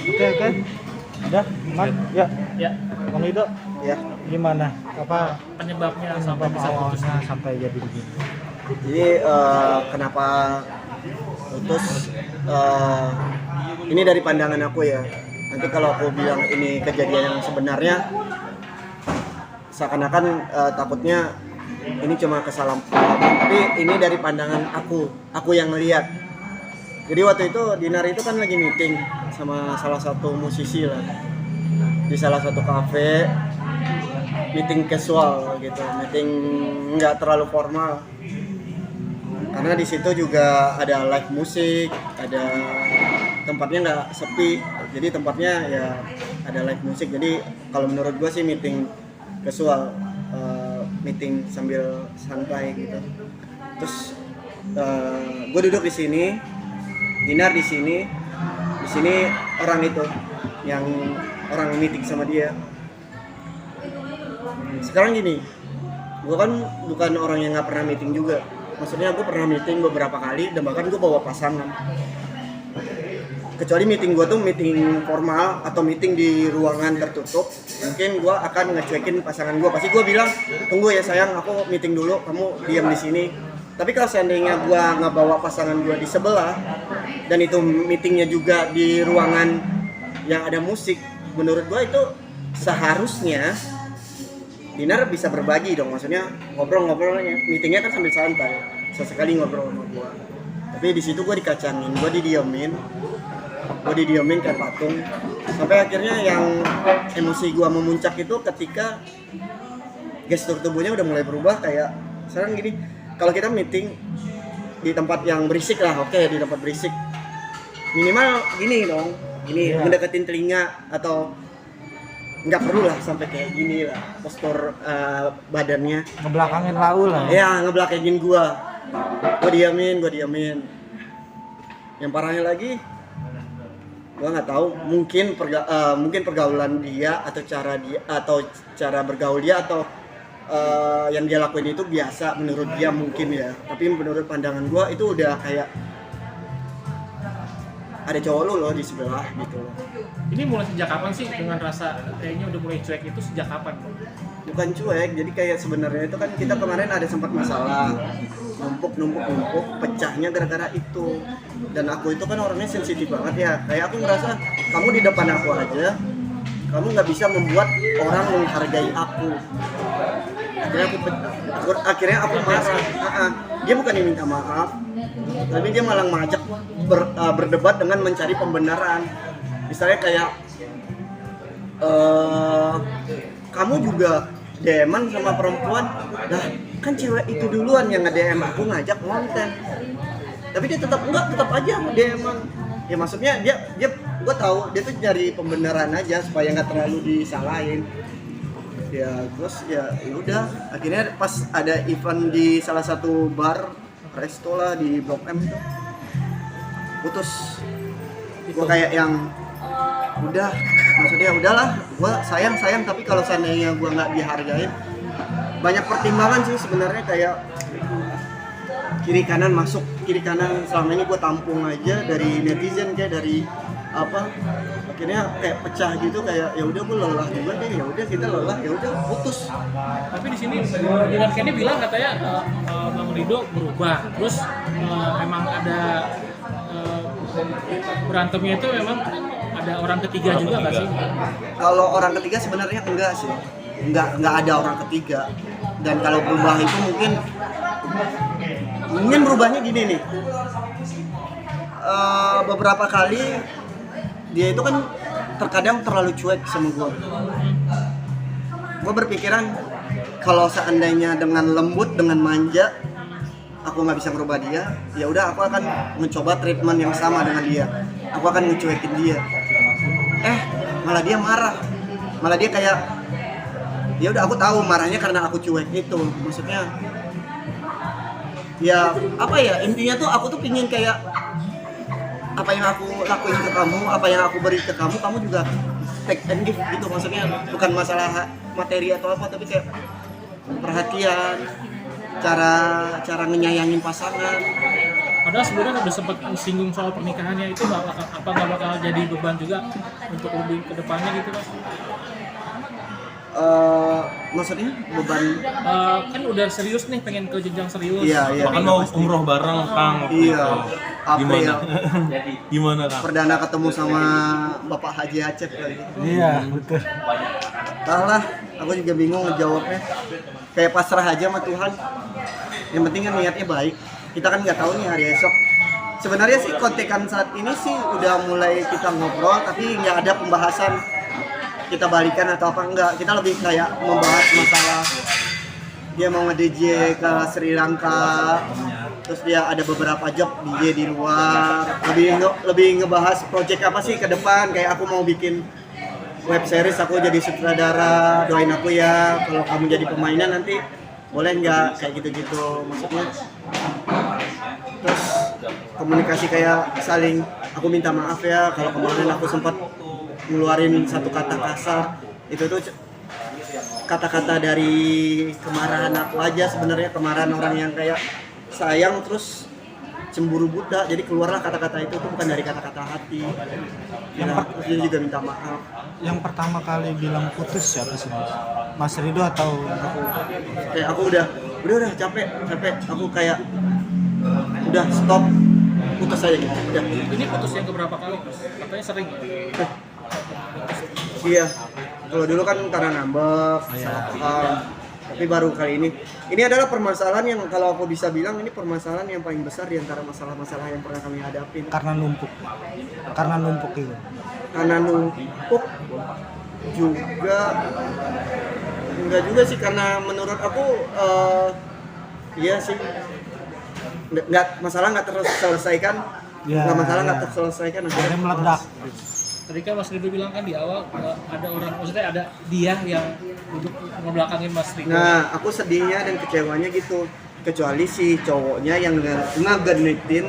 Oke. Udah, Mat? Ya. Ya, Bang Lido, Ya, gimana? Apa penyebabnya sampai sampai bisa putus. awalnya sampai jadi begini? jadi kenapa putus? Ini dari pandangan aku ya. Nanti kalau aku bilang ini kejadian yang sebenarnya, seakan-akan takutnya ini cuma kesalahan. Tapi ini dari pandangan aku yang ngelihat. Jadi waktu itu Dinar itu kan lagi meeting sama salah satu musisi lah di salah satu kafe, meeting casual gitu, meeting nggak terlalu formal. Karena di situ juga ada live musik, ada tempatnya nggak sepi, jadi tempatnya ya ada live musik. Jadi kalau menurut gue sih meeting casual, meeting sambil santai gitu. Terus gue duduk di sini, Dinar di sini orang itu yang orang meeting sama dia. Sekarang gini, gue kan bukan orang yang nggak pernah meeting juga. Maksudnya gue pernah meeting beberapa kali dan bahkan gue bawa pasangan. Kecuali meeting gue tuh meeting formal atau meeting di ruangan tertutup, mungkin gue akan ngecuekin pasangan gue. Pasti gue bilang, tunggu ya sayang, aku meeting dulu, kamu diam di sini. Tapi kalau seandainya gue ngebawa pasangan gue di sebelah dan itu meetingnya juga di ruangan yang ada musik, menurut gue itu seharusnya Dinar bisa berbagi dong. Maksudnya ngobrol-ngobrolnya, meetingnya kan sambil santai, sesekali ngobrol sama gue. Tapi di situ gue dikacangin, gue didiemin kayak patung. Sampai akhirnya yang emosi gue memuncak itu ketika gestur tubuhnya udah mulai berubah. Kayak sekarang gini, kalau kita meeting di tempat yang berisik lah, oke, di tempat berisik minimal gini dong, gini yeah, mendekatin telinga, atau nggak perlu lah sampai kayak gini lah postur badannya, Ngebelakangin Lau lah. ya ngebelakangin gue diamin. Yang parahnya lagi, gue nggak tahu, mungkin pergaulan dia atau cara bergaul dia atau yang dia lakuin itu biasa menurut dia mungkin ya. Tapi menurut pandangan gue itu udah kayak ada cowok lu loh di sebelah gitu. Ini mulai sejak kapan sih dengan rasa kayaknya udah mulai cuek itu sejak kapan? Bukan cuek, jadi kayak sebenarnya itu kan kita kemarin ada sempat masalah, numpuk, pecahnya gara-gara itu. Dan aku itu kan orangnya sensitif banget ya. Kayak aku ngerasa kamu di depan aku aja, kamu nggak bisa membuat orang menghargai aku. Akhirnya aku marah. Dia bukan minta maaf, tapi dia malah ngajak berdebat dengan mencari pembenaran. Misalnya kayak kamu juga DM-an sama perempuan, nah kan cewek itu duluan yang nge-DM aku ngajak konten, tapi dia tetap aja DM-an. Ya maksudnya dia gue tahu dia tuh nyari pembenaran aja supaya nggak terlalu disalahin. Ya terus ya udah, akhirnya pas ada event di salah satu bar resto lah di Blok M itu putus. Gue kayak yang udah, maksudnya udahlah, gue sayang tapi kalau seandainya gue nggak dihargain, banyak pertimbangan sih sebenarnya. Kayak kiri kanan selama ini gue tampung aja dari netizen, kayak dari apa, akhirnya kayak pecah gitu. Kayak ya udah, gue lelah juga deh, ya udah kita lelah, ya udah putus. Tapi di sini dengan Kenny bilang katanya Bang Rido berubah, terus memang ada berantemnya itu memang ada orang ketiga juga nggak sih? Kalau orang ketiga sebenarnya enggak sih, enggak ada orang ketiga. Dan kalau berubah itu mungkin berubahnya gini nih, beberapa kali dia itu kan terkadang terlalu cuek sama gue. Gue berpikiran kalau seandainya dengan lembut, dengan manja, aku nggak bisa merubah dia, ya udah aku akan mencoba treatment yang sama dengan dia. Aku akan ngecuekin dia. Malah dia marah, malah dia kayak, ya udah aku tahu marahnya karena aku cuek itu. Maksudnya ya apa ya, intinya tuh aku tuh pingin kayak apa yang aku lakuin ke kamu, apa yang aku beri ke kamu, kamu juga take and give gitu. Maksudnya bukan masalah materi atau apa, tapi kayak perhatian, cara ngenyayangin pasangan. Padahal sebenarnya udah sempat singgung soal pernikahannya itu nggak bakal jadi beban juga untuk lebih ke depannya gitu Mas? Maksudnya beban? Kan udah serius nih, pengen ke jenjang serius. Iya. Kan mau umroh bareng Kang. Iya. Gimana? April. Gimana Kang? Perdana ketemu sama Bapak Haji Acep kali. Iya, betul. Entahlah, aku juga bingung ngejawabnya. Kayak pasrah aja sama Tuhan. Yang penting kan niatnya baik. Kita kan nggak tahu nih hari esok. Sebenarnya sih kontekan saat ini sih udah mulai kita ngobrol, tapi nggak ada pembahasan kita balikan atau apa enggak. Kita lebih kayak membahas masalah dia mau nge-DJ ke Sri Lanka, terus dia ada beberapa job DJ di luar. Lebih ngebahas project apa sih ke depan. Kayak aku mau bikin web series, aku jadi sutradara, doain aku ya. Kalau kamu jadi pemainnya nanti boleh nggak, kayak gitu-gitu maksudnya. Terus komunikasi kayak saling, aku minta maaf ya kalau kemarin aku sempat ngeluarin satu kata kasar. Itu tuh kata-kata dari kemarahan aku aja sebenarnya, kemarahan orang yang kayak sayang terus cemburu buta, jadi keluarlah kata-kata itu tuh bukan dari kata-kata hati. Terus dia juga minta maaf. Yang pertama kali bilang putus siapa sih, Mas Rido atau aku? Kayak aku udah capek. Aku kayak udah stop, putus aja gitu. Udah. Ini putus yang keberapa kali? Katanya sering ya? Iya. Kalau dulu kan karena ngambek, salah paham. Tapi baru kali ini. Ini adalah permasalahan yang kalau aku bisa bilang ini permasalahan yang paling besar di antara masalah-masalah yang pernah kami hadapin. Karena numpuk itu. Karena numpuk juga enggak juga sih, karena menurut aku iya sih nggak masalah nggak terselesaikan Ya, nggak masalah ya. nggak terselesaikan Akhirnya meledak. Tadi kan Mas Rido bilang kan di awal ada orang, maksudnya ada dia yang duduk ngebelakangin Mas Rido. Nah, aku sedihnya dan kecewanya gitu. Kecuali si cowoknya yang ngegenitin,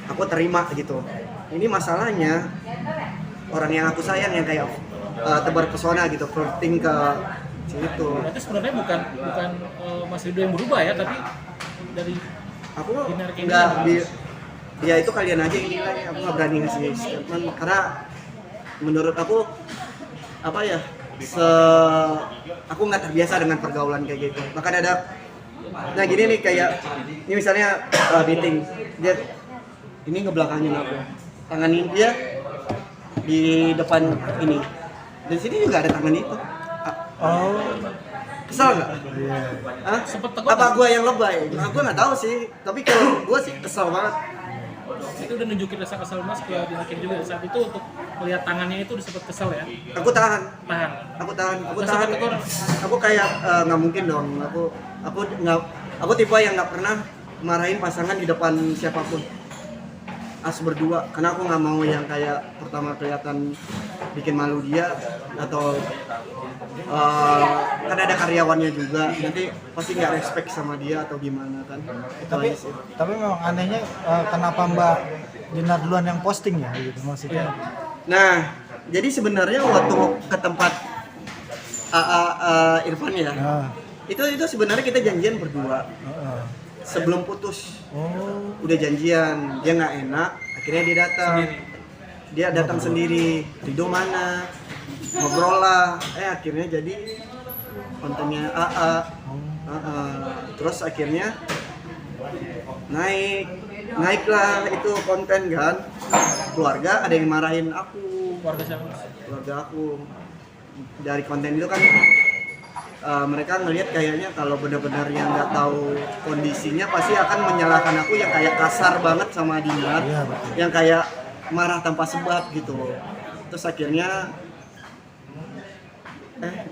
aku terima gitu. Ini masalahnya orang yang aku sayang yang kayak tebar pesona gitu, flirting ke situ. Berarti sebenarnya bukan Mas Rido yang berubah ya, tapi dari Aku Dinar Candy nggak yang ya itu kalian aja yang nilai. Aku nggak berani ngasih statement karena menurut aku apa ya, aku nggak terbiasa dengan pergaulan kayak gitu. Bahkan ada, nah gini nih kayak ini misalnya meeting, dia ini ngebelakangin aku, tanganin dia di depan ini, dan sini juga ada tangan itu. Oh, Kesel nggak? Hah? Sempet tegur Apa nggak? gue yang lebay? Nah, gue nggak tahu sih, tapi kalau gue sih kesel banget. itu udah nunjukin rasa kesel Mas ke Dinar Candy juga saat itu untuk melihat tangannya itu disebut kesel ya. Aku tahan. Tahan. Aku tahan. Nggak sempet tegur. Aku kayak nggak mungkin dong. Aku tipe yang nggak pernah marahin pasangan di depan siapapun. Berdua, karena aku nggak mau yang kayak pertama kelihatan bikin malu dia, atau kan ada karyawannya juga, nanti pasti nggak respect sama dia atau gimana kan. Itu tapi aja sih. memang anehnya kenapa Mbak Dinar duluan yang posting ya gitu maksudnya. Nah, jadi sebenarnya waktu ke tempat Irfan ya, Nah, itu sebenarnya kita janjian berdua sebelum putus. oh, Udah janjian, dia nggak enak, akhirnya dia datang. Dia datang sendiri. Rido mana? Ngobrol lah. Akhirnya jadi kontennya AA. Terus akhirnya naiklah itu konten kan. Keluarga ada yang marahin aku. Keluarga siapa Mas? Keluarga aku. Dari konten itu kan mereka ngelihat kayaknya kalau benar-benar yang nggak tahu kondisinya pasti akan menyalahkan aku yang kayak kasar banget sama Dinar, Iya, betul. yang kayak marah tanpa sebab gitu. Terus akhirnya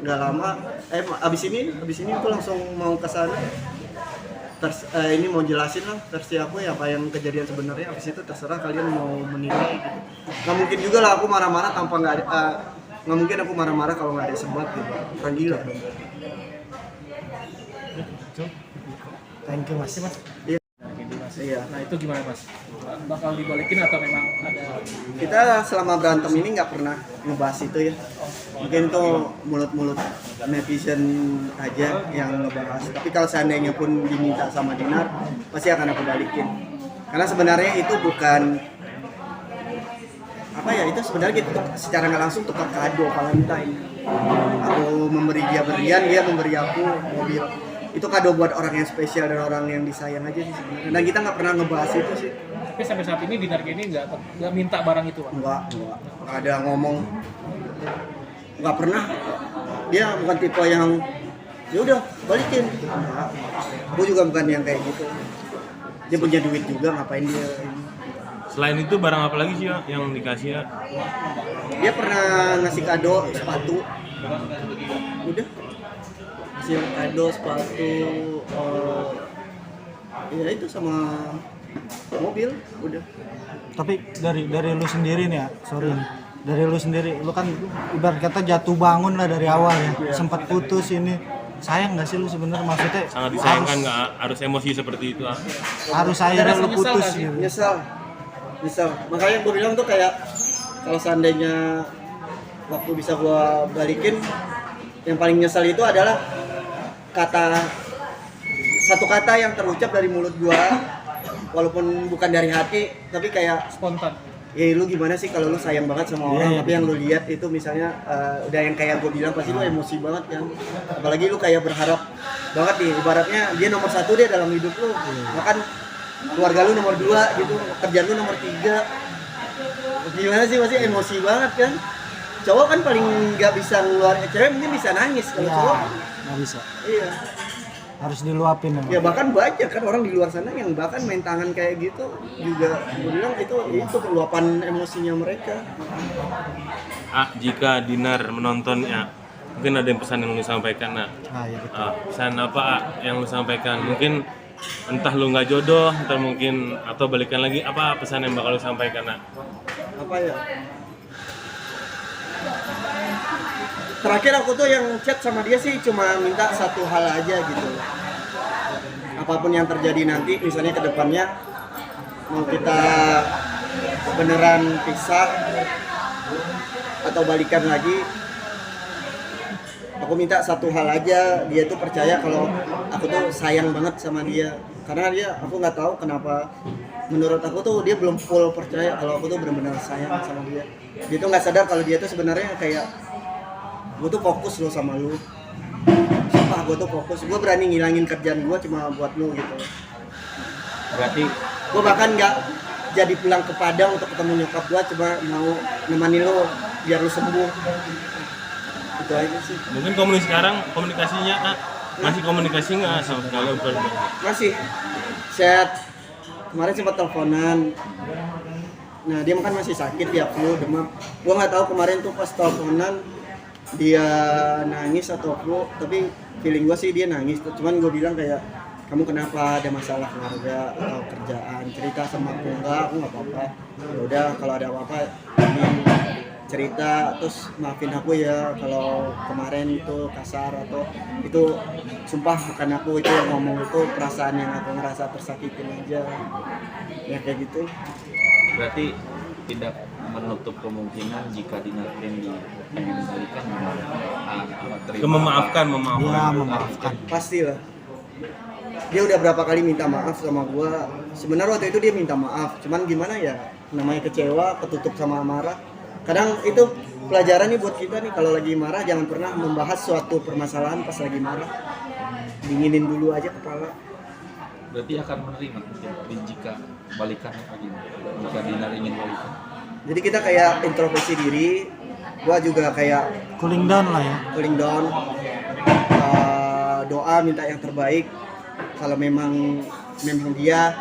nggak lama abis ini aku langsung mau ke sana. Ini mau jelasin lah versi aku ya apa yang kejadian sebenarnya. Abis itu terserah kalian mau menilai gitu. Nggak mungkin juga lah aku marah-marah tanpa nggak mungkin aku marah-marah kalau nggak ada sebab gitu. Kan gila dong. thank you Mas. Iya. Nah itu gimana Mas? Bakal dibalikin atau memang ada? Kita selama berantem ini nggak pernah ngebahas itu ya. Mungkin itu mulut-mulut netizen aja yang ngebahas. Tapi kalau seandainya pun diminta sama Dinar, pasti akan aku balikin. Karena sebenarnya itu bukan apa ya, itu sebenarnya gitu, secara nggak langsung tukar kado Valentine. Aku memberi dia berlian, dia memberi aku mobil. Itu kado buat orang yang spesial dan orang yang disayang aja sih sebenarnya. Dan kita nggak pernah ngebahas itu sih. Tapi sampai saat ini Dinar Kenny nggak minta barang itu, Pak. Nggak ada ngomong, nggak pernah. Dia bukan tipe yang ya udah balikin. Nggak. Aku juga bukan yang kayak gitu. Dia punya duit juga, ngapain dia ini. Selain itu barang apa lagi sih ya yang dikasih ya? Dia pernah ngasih kado sepatu. Udah. Ngasih kado sepatu, ya itu sama mobil, udah. Tapi dari lu sendiri nih ya, sorry nih. Dari lu sendiri, lu kan ibarat kata jatuh bangun lah dari awal ya. Sempat putus ini. Sayang nggak sih lu sebenarnya, maksudnya Sangat disayangkan, nggak harus emosi seperti itu ah. harus akhirnya Ada lu rasa putus nyesal gitu. Nyesal. Makanya gue bilang tuh kayak kalau seandainya waktu bisa gue balikin, yang paling nyesal itu adalah satu kata yang terucap dari mulut gue, walaupun bukan dari hati, tapi kayak Spontan. ya lu gimana sih kalau lu sayang banget sama orang, Iya, tapi yang lu lihat itu misalnya udah yang kayak gue bilang, pasti lu emosi banget kan. Apalagi lu kayak berharap banget nih, ibaratnya dia nomor 1 deh dalam hidup lu, bahkan keluarga lu nomor 2 gitu, kerjaan lu nomor 3. Gimana sih, pasti emosi banget kan. Cowok kan paling nggak bisa ngeluarin, cewek mungkin bisa nangis, kalau Ya, cowok nggak bisa. iya. Harus diluapin Ya emang. bahkan banyak kan orang di luar sana yang bahkan main tangan kayak gitu juga, gue bilang itu luapan emosinya mereka. Jika Dinar menonton ya, mungkin ada yang pesan yang lu sampaikan nah. Iya betul. Pesan apa yang lu sampaikan? Mungkin entah lu nggak jodoh, entah mungkin atau balikan lagi, apa pesan yang bakal lu sampaikan nah? Apa ya, terakhir aku tuh yang chat sama dia sih cuma minta satu hal aja gitu, apapun yang terjadi nanti, misalnya ke depannya mau kita beneran pisah atau balikan lagi, aku minta satu hal aja, dia tuh percaya kalau aku tuh sayang banget sama dia. Karena aku nggak tahu kenapa, menurut aku tuh dia belum full percaya kalau aku tuh benar-benar sayang sama dia. Dia tuh nggak sadar kalau dia tuh sebenarnya kayak, gue tuh fokus lo sama lu, sumpah gue tuh fokus, gue berani ngilangin kerjaan gue cuma buat lu gitu. Berarti Gue bahkan nggak jadi pulang ke Padang untuk ketemu nyokap gue, cuma mau nemani lo biar lu sembuh. Itu aja sih. mungkin komunikasinya masih komunikasi nggak sama sekali? Masih chat, kemarin sempat teleponan. Nah dia kan masih sakit ya, flu, demam. Gue nggak tahu kemarin tuh pas teleponan dia nangis atau flu, tapi feeling gue sih dia nangis. Cuman gue bilang kayak, kamu kenapa, ada masalah keluarga atau kerjaan, cerita sama aku. Enggak, aku nggak apa-apa. Ya udah, kalau ada apa-apa ini cerita, terus maafin aku ya kalau kemarin itu kasar atau itu, sumpah bukan aku itu yang ngomong, itu perasaan yang aku ngerasa tersakitin aja ya, kayak gitu. Berarti tidak menutup kemungkinan jika Dinar Kenny ingin balikan Memaafkan. Ya, memaafkan. Pastilah. Dia udah berapa kali minta maaf sama gua. Sebenarnya waktu itu dia minta maaf, cuman gimana ya, namanya kecewa, ketutup sama amarah. Kadang itu pelajaran nih buat kita nih, kalau lagi marah jangan pernah membahas suatu permasalahan pas lagi marah. Dinginin dulu aja kepala. berarti akan menerima jika balikan apa gimana? Jika Dinar ingin balikan. Jadi kita kayak introspeksi diri. Gua juga kayak Cooling down lah ya. cooling down. Doa minta yang terbaik. Kalau memang dia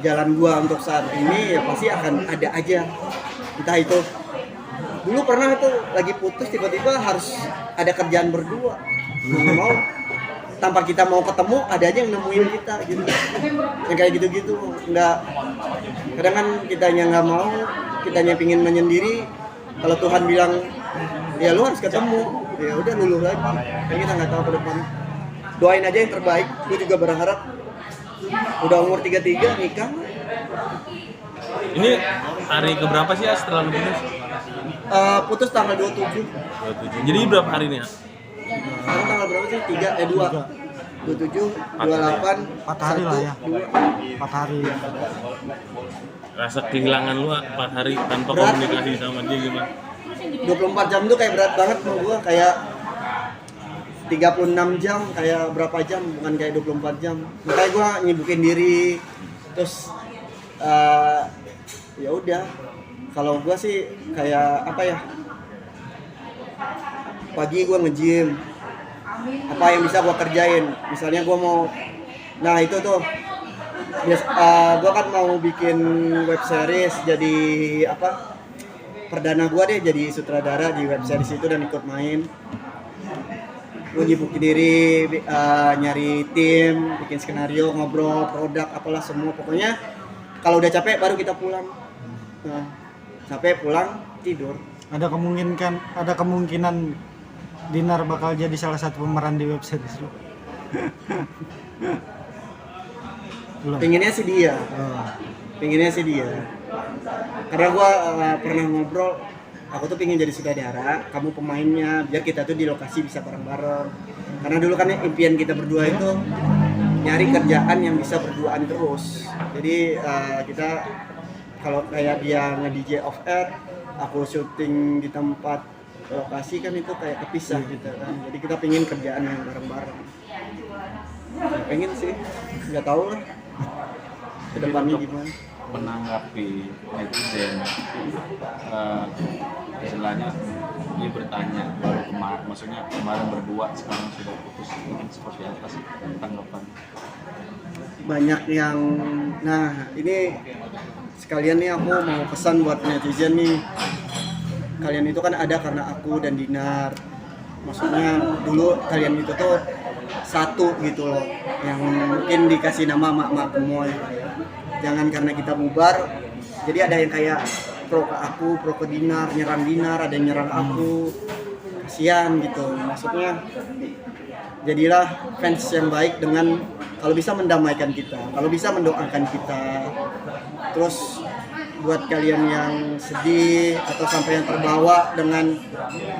jalan gua untuk saat ini, ya pasti akan ada aja. Entah itu dulu pernah tuh lagi putus, tiba-tiba harus ada kerjaan berdua. Mau tanpa kita mau ketemu, ada aja yang nemuin kita gitu. Yang kayak gitu-gitu. Enggak, kadang kan kitanya nggak mau, kitanya pingin menyendiri. Kalau Tuhan bilang ya lu harus ketemu, ya udah luluh lagi. Kan kita nggak tahu ke depan. Doain aja yang terbaik. Gue juga berharap udah umur 33 nikah. Ini hari keberapa sih ya setelah lu putus? Putus tanggal 27. 27. Jadi berapa hari nih ya? Sekarang tanggal berapa sih? 2. 27, 28, 4 hari lah ya. 1, 4 hari. Rasa kehilangan lu 4 hari tanpa Berat. komunikasi sama dia gimana? 24 jam tuh kayak berat banget sama gua, kayak 36 jam, kayak berapa jam, bukan kayak 24 jam. Makanya gua nyibukin diri, terus ya udah. Kalau gua sih kayak apa ya? Pagi gua nge-gym. Apa yang bisa gua kerjain? Misalnya gua mau, nah itu tuh gua kan mau bikin web series, jadi apa? Perdana gua deh jadi sutradara di web series itu dan ikut main. Gue nyibukin diri, nyari tim, bikin skenario, ngobrol, produk, apalah semua. Pokoknya kalau udah capek baru kita pulang. Nah, capek pulang, tidur. Ada kemungkinan Dinar bakal jadi salah satu pemeran di web series lu. Belum. Pengennya sih dia. Oh. Pengennya sih dia. Karena gua pernah ngobrol, aku tuh pengen jadi sutradara, kamu pemainnya, biar kita tuh di lokasi bisa bareng-bareng. Karena dulu kan impian kita berdua itu nyari kerjaan yang bisa berduaan terus. Jadi kita kalau kayak dia nge-DJ off air, aku syuting di tempat lokasi kan itu kayak kepisah gitu kan. Jadi kita pengen kerjaan yang bareng-bareng. Ya, pengen sih, nggak tahu lah kedepannya gimana. Menanggapi netizen, istilahnya dia bertanya baru kemarin, maksudnya kemarin berdua sekarang sudah putus, mungkin seperti apa sih tanggapan? Banyak yang, nah ini sekalian nih aku mau pesan buat netizen nih, kalian itu kan ada karena aku dan Dinar, maksudnya dulu kalian itu tuh satu gitu loh, yang mungkin dikasih nama mak-mak gemoy. Jangan karena kita bubar jadi ada yang kayak pro ke aku, pro ke Dinar, nyerang Dinar, ada yang nyerang aku, kasihan gitu. Maksudnya jadilah fans yang baik dengan kalau bisa mendamaikan kita, kalau bisa mendoakan kita. Terus buat kalian yang sedih atau sampai yang terbawa dengan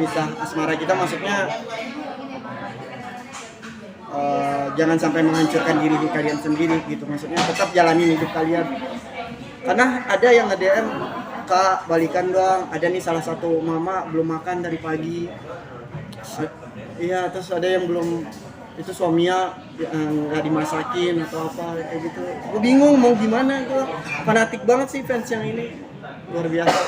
kisah asmara kita, maksudnya jangan sampai menghancurkan diri kalian sendiri gitu. Maksudnya tetap jalani hidup kalian. Karena ada yang nge-DM, "Kak, balikan dong. Ada nih salah satu mama belum makan dari pagi." Iya, terus ada yang belum, itu suaminya nggak dimasakin atau apa kayak gitu. Gue bingung mau gimana, gue fanatik banget sih fans yang ini, luar biasa.